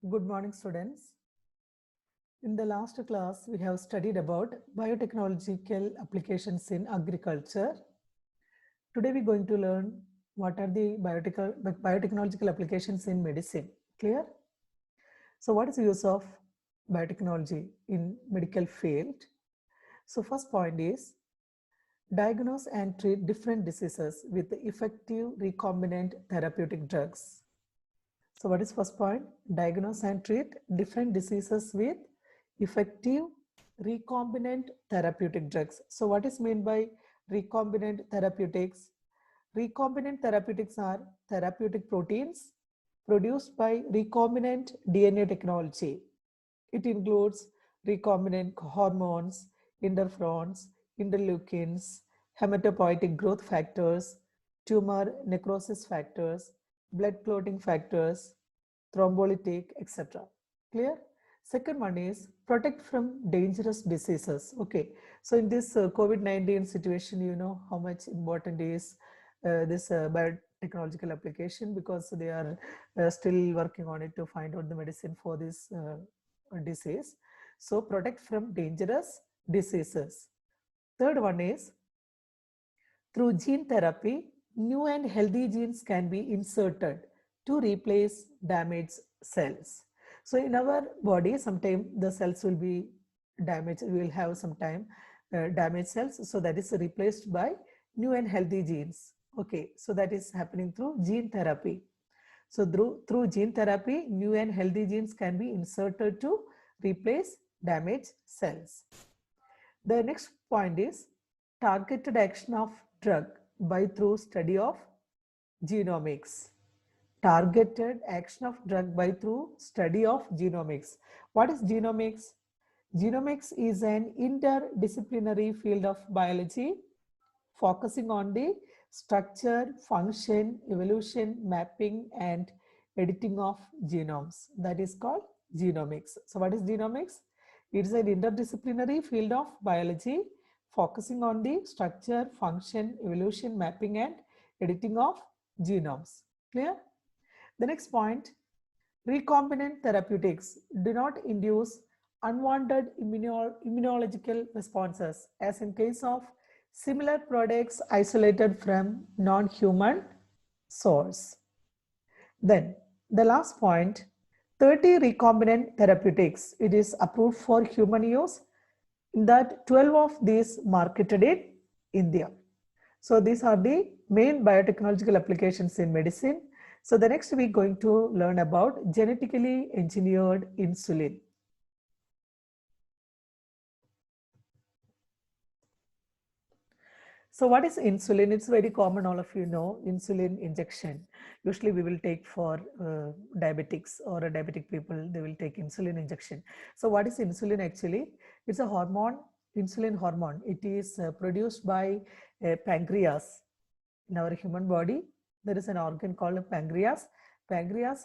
Good morning, students. In the last class, we have studied about biotechnological applications in agriculture. Today, we're going to learn what are the biotechnological applications in medicine. Clear? So, what is the use of biotechnology in medical field? So, first point is diagnose and treat different diseases with effective recombinant therapeutic drugs. So what is first point? Diagnose and treat different diseases with effective recombinant therapeutic drugs. So what is meant by recombinant therapeutics? Recombinant therapeutics are therapeutic proteins produced by recombinant DNA technology. It includes recombinant hormones, interferons, interleukins, hematopoietic growth factors, tumor necrosis factors, blood clotting factors, thrombolytic, etc. Clear? Second one is protect from dangerous diseases. Okay, so in this COVID-19 situation, you know how much important is this biotechnological application, because they are still working on it to find out the medicine for this disease. So protect from dangerous diseases. Third one is through gene therapy, new and healthy genes can be inserted to replace damaged cells. So in our body, sometimes the cells will be damaged. We will have sometime damaged cells. So that is replaced by new and healthy genes. Okay, so that is happening through gene therapy. So through gene therapy, new and healthy genes can be inserted to replace damaged cells. The next point is targeted action of drug by through study of genomics. Targeted action of drug by through study of genomics. What is genomics? Genomics is an interdisciplinary field of biology focusing on the structure, function, evolution, mapping, and editing of genomes. That is called genomics. So what is genomics? It is an interdisciplinary field of biology focusing on the structure, function, evolution, mapping, and editing of genomes. Clear? The next point, recombinant therapeutics do not induce unwanted immunological responses, as in case of similar products isolated from non-human source. Then the last point, 30 recombinant therapeutics, it is approved for human use, that 12 of these marketed in India. So these are the main biotechnological applications in medicine. So the next week going to learn about genetically engineered insulin. So what is insulin? It's very common, all of you know, insulin injection. Usually we will take for diabetics or diabetic people, they will take insulin injection. So what is insulin actually? It's a hormone, insulin hormone. It is produced by pancreas. In our human body, there is an organ called pancreas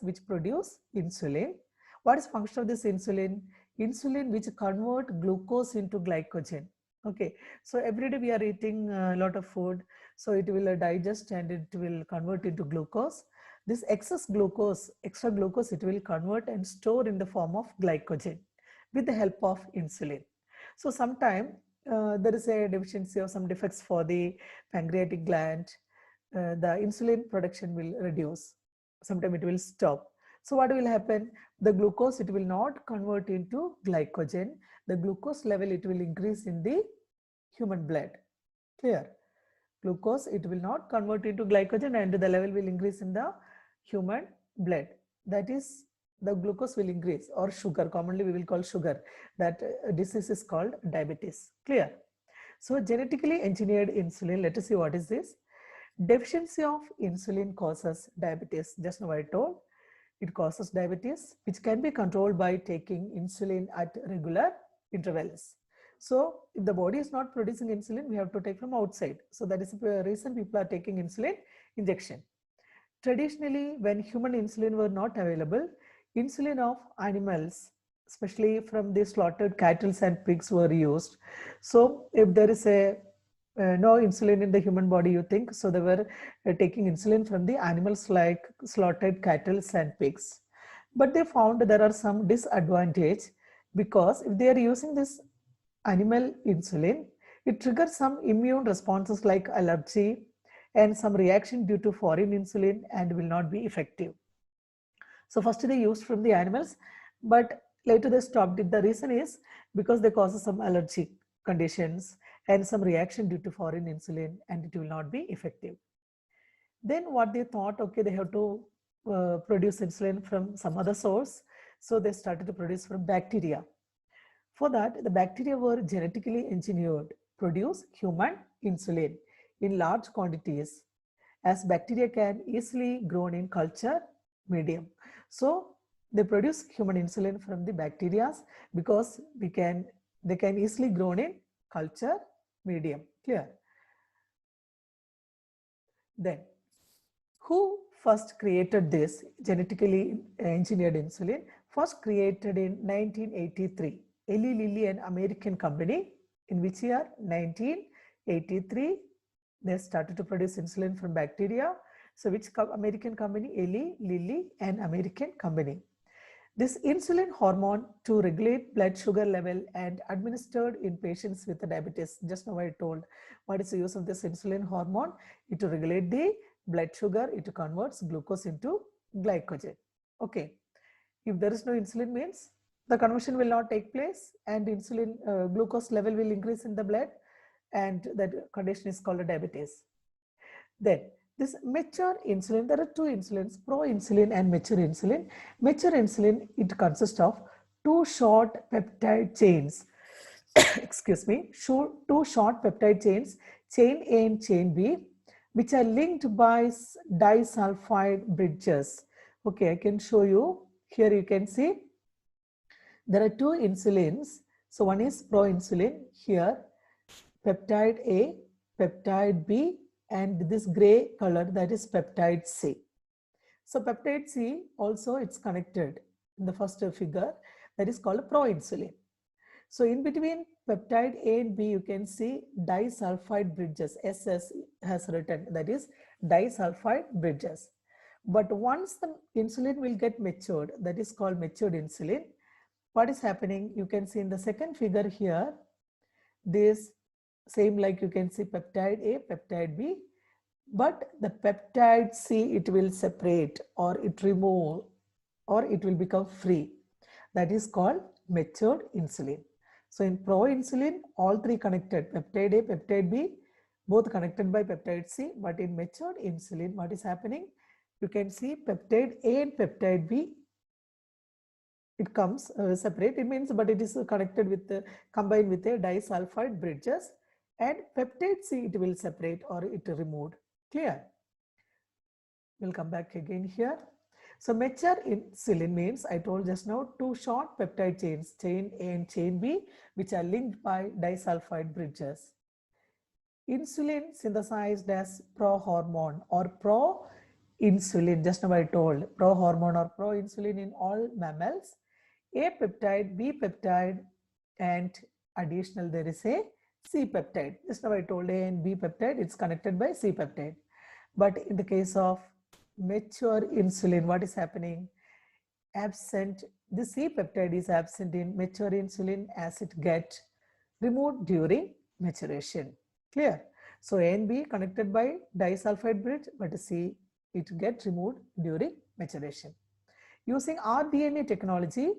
which produce insulin. What is function of this insulin? Insulin which convert glucose into glycogen. Okay, so every day we are eating a lot of food, so it will digest and it will convert into glucose. This excess glucose, extra glucose, it will convert and store in the form of glycogen with the help of insulin. So sometime there is a deficiency or some defects for the pancreatic gland, the insulin production will reduce. Sometimes it will stop. So what will happen? The glucose, it will not convert into glycogen. The glucose level, it will increase in the human blood. Clear? Glucose, it will not convert into glycogen and the level will increase in the human blood. That is, the glucose will increase, or sugar, commonly we will call sugar. That disease is called diabetes. Clear? So genetically engineered insulin, let us see what is this. Deficiency of insulin causes diabetes. Just now I told, it causes diabetes, which can be controlled by taking insulin at regular intervals. So if the body is not producing insulin, we have to take from outside. So that is the reason people are taking insulin injection. Traditionally, when human insulin were not available, insulin of animals, especially from the slaughtered cattle and pigs, were used. So if there is a no insulin in the human body, you think, so they were taking insulin from the animals like slaughtered cattle and pigs. But they found there are some disadvantage, because if they are using this animal insulin, it triggers some immune responses like allergy and some reaction due to foreign insulin and will not be effective. So first they used from the animals, but later they stopped it. The reason is because they cause some allergic conditions and some reaction due to foreign insulin, and it will not be effective. Then what they thought, okay, they have to produce insulin from some other source. So they started to produce from bacteria. For that, the bacteria were genetically engineered, produce human insulin in large quantities, as bacteria can easily grown in culture medium. So they produce human insulin from the bacteria because they can easily grown in culture medium. Clear? Then, who first created this genetically engineered insulin? First created in 1983. Eli Lilly, an American company. In which year? 1983. They started to produce insulin from bacteria. So which American company? Eli Lilly, an American company. This insulin hormone to regulate blood sugar level and administered in patients with diabetes. Just now I told what is the use of this insulin hormone. It to regulate the blood sugar, it converts glucose into glycogen. Okay. If there is no insulin, means the conversion will not take place, and insulin glucose level will increase in the blood, and that condition is called diabetes. Then this mature insulin, there are two insulins, proinsulin and mature insulin. Mature insulin, it consists of two short peptide chains. Excuse me, two short peptide chains, chain A and chain B, which are linked by disulfide bridges. Okay, I can show you. Here you can see there are two insulins. So one is proinsulin, here peptide A, peptide B, and this gray color, that is peptide C. So peptide C also, it's connected in the first figure, that is called proinsulin. So in between peptide A and B, you can see disulfide bridges. SS has written, that is disulfide bridges. But once the insulin will get matured, that is called matured insulin. What is happening? You can see in the second figure here, this same, like you can see peptide A, peptide B, but the peptide C, it will separate or it remove or it will become free. That is called matured insulin. So in proinsulin, all three connected, peptide A, peptide B, both connected by peptide C, but in matured insulin, what is happening? You can see peptide A and peptide B, it comes separate, it means, but it is connected with combined with a disulfide bridges, and peptide C, it will separate or it removed. Clear? We'll come back again here. So mature insulin means, I told just now, two short peptide chains, chain A and chain B, which are linked by disulfide bridges. Insulin synthesized as prohormone or proinsulin, just now I told, prohormone or proinsulin in all mammals. A peptide, B peptide, and additional there is a C peptide. Just now I told A and B peptide, it's connected by C peptide. But in the case of mature insulin, what is happening? Absent, the C peptide is absent in mature insulin as it gets removed during maturation. Clear? So A and B connected by disulfide bridge, but C, it gets removed during maturation. Using rDNA technology,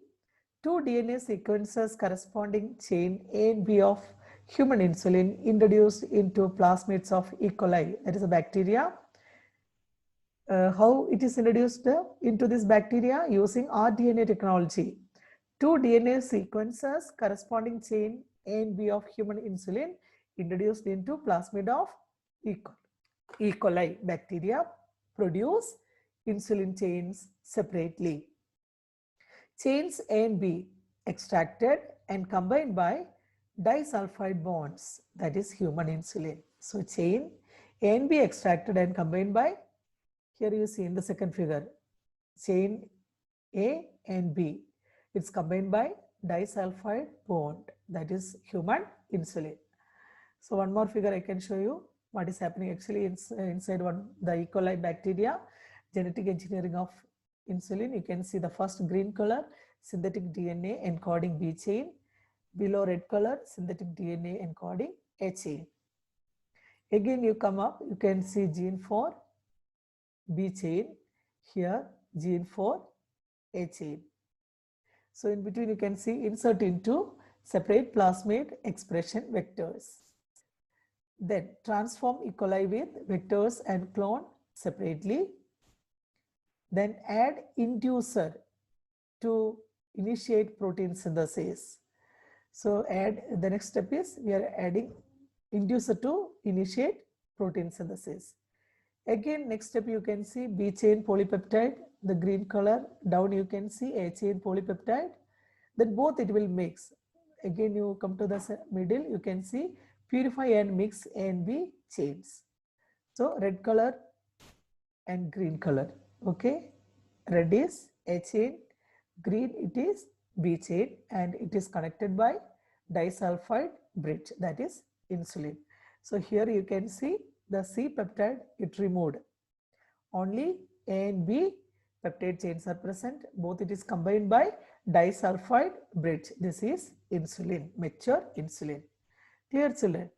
two DNA sequences corresponding chain A and B of human insulin introduced into plasmids of E. coli, that is a bacteria. How it is introduced into this bacteria? Using rDNA technology. Two DNA sequences corresponding chain A and B of human insulin introduced into plasmid of E. coli bacteria produce insulin chains separately. Chains A and B extracted and combined by disulfide bonds, that is human insulin. So chain A and B extracted and combined by, here you see in the second figure, chain A and B, it's combined by disulfide bond, that is human insulin. So one more figure I can show you what is happening actually inside the E. coli bacteria, genetic engineering of insulin, you can see the first green color, synthetic DNA encoding B chain. Below red color, synthetic DNA encoding A chain. Again, you come up, you can see gene for B chain, here gene for A chain. So in between you can see insert into separate plasmid expression vectors. Then transform E. coli with vectors and clone separately. Then add inducer to initiate protein synthesis. So add, the next step is we are adding inducer to initiate protein synthesis. Again, next step you can see B chain polypeptide, the green color. Down you can see A chain polypeptide. Then both it will mix. Again, you come to the middle, you can see purify and mix A and B chains. So red color and green color. Okay, red is A chain, green it is B chain, and it is connected by disulfide bridge, that is insulin. So here you can see the C peptide, it removed. Only A and B peptide chains are present. Both it is combined by disulfide bridge. This is insulin, mature insulin. Clear children?